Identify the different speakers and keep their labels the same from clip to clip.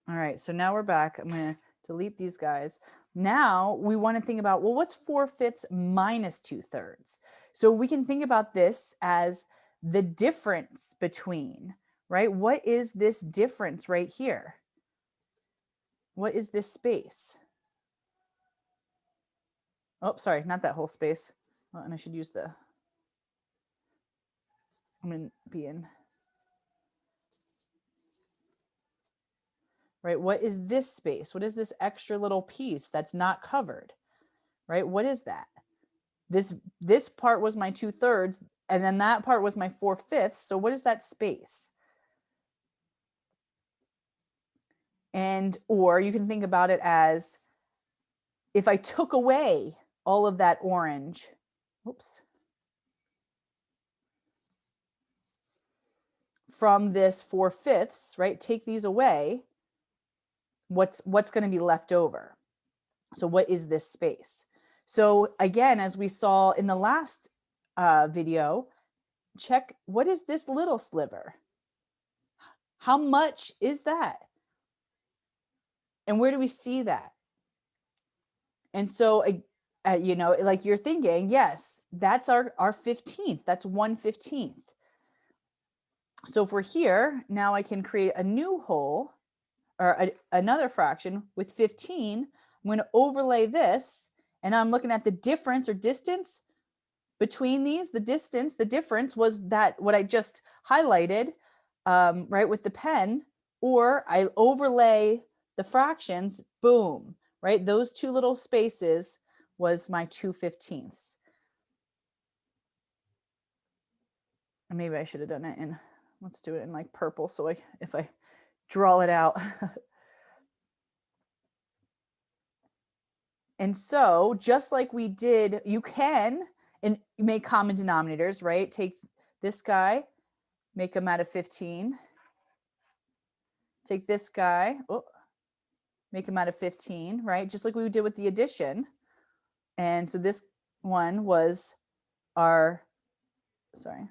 Speaker 1: All right, so now we're back. I'm going to delete these guys. Now we want to think about, well, what's 4/5 minus 2/3? So we can think about this as the difference between, right? What is this difference right here? What is this space? Oh, sorry, not that whole space. Oh, and I should use the, I'm going to be in, right? What is this space? What is this extra little piece that's not covered, right? What is that? This part was my 2/3, and then that part was my 4/5. So what is that space? And, or you can think about it as if I took away all of that orange, oops, from this 4/5, right? Take these away. What's going to be left over? So what is this space? So again, as we saw in the last video, check what is this little sliver? How much is that? And where do we see that? And so, you know, like you're thinking, yes, that's our 15th. That's 1/15. So if we're here, now I can create a new whole or another fraction with 15. I'm going to overlay this, and I'm looking at the difference or distance between these. The distance, the difference was that what I just highlighted, right, with the pen, or I overlay the fractions, boom, right? Those two little spaces was my 2/15. And maybe I should have done it in, let's do it in like purple. So if I draw it out. And so just like we did, you can make common denominators, right? Take this guy, make them out of 15. Take this guy, make them out of 15, right? Just like we did with the addition. And so this one was our, sorry,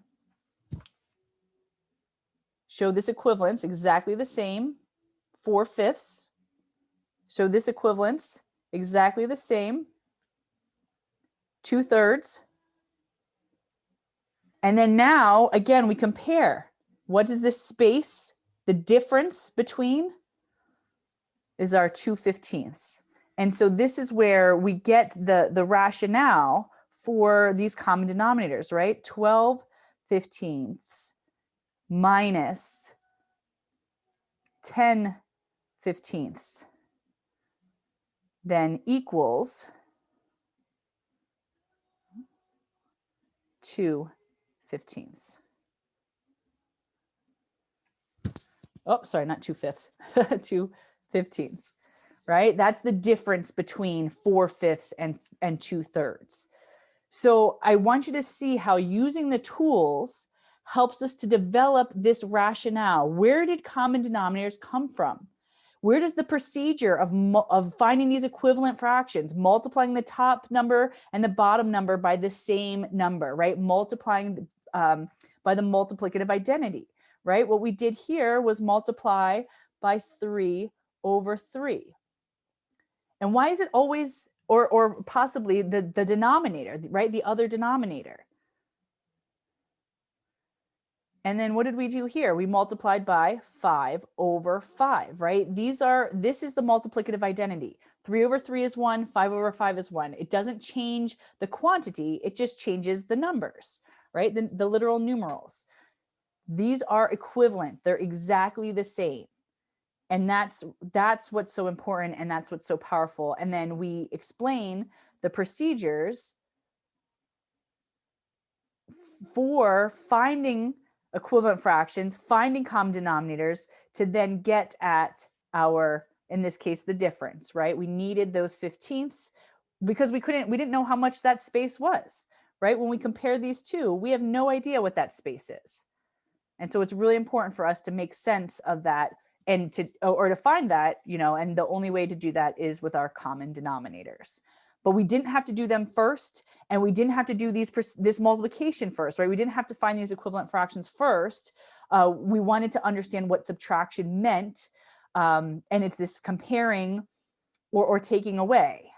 Speaker 1: show this equivalence, exactly the same, 4/5. Show this equivalence, exactly the same, 2/3. And then now, again, we compare. What is this space? The difference between is our 2/15. And so this is where we get the rationale for these common denominators, right? 12/15 minus 10/15 then equals 2/15. Oh, sorry, not 2/5, 2/15, right? That's the difference between 4/5 and 2/3. So I want you to see how using the tools helps us to develop this rationale. Where did common denominators come from? Where does the procedure of finding these equivalent fractions, multiplying the top number and the bottom number by the same number, right? Multiplying by the multiplicative identity, right? What we did here was multiply by 3/3. And why is it always, or possibly the denominator, right? The other denominator. And then what did we do here? We multiplied by 5/5, right? This is the multiplicative identity. 3/3 is 1, 5/5 is 1. It doesn't change the quantity, it just changes the numbers, right? The literal numerals. These are equivalent. They're exactly the same. And that's what's so important, and that's what's so powerful. And then we explain the procedures for finding equivalent fractions, finding common denominators to then get at our, in this case, the difference, right? We needed those 15ths because we didn't know how much that space was, right? When we compare these two, we have no idea what that space is. And so it's really important for us to make sense of that and to find that, you know, and the only way to do that is with our common denominators. But we didn't have to do them first, and we didn't have to do this multiplication first, right? We didn't have to find these equivalent fractions first. We wanted to understand what subtraction meant And it's this comparing or taking away.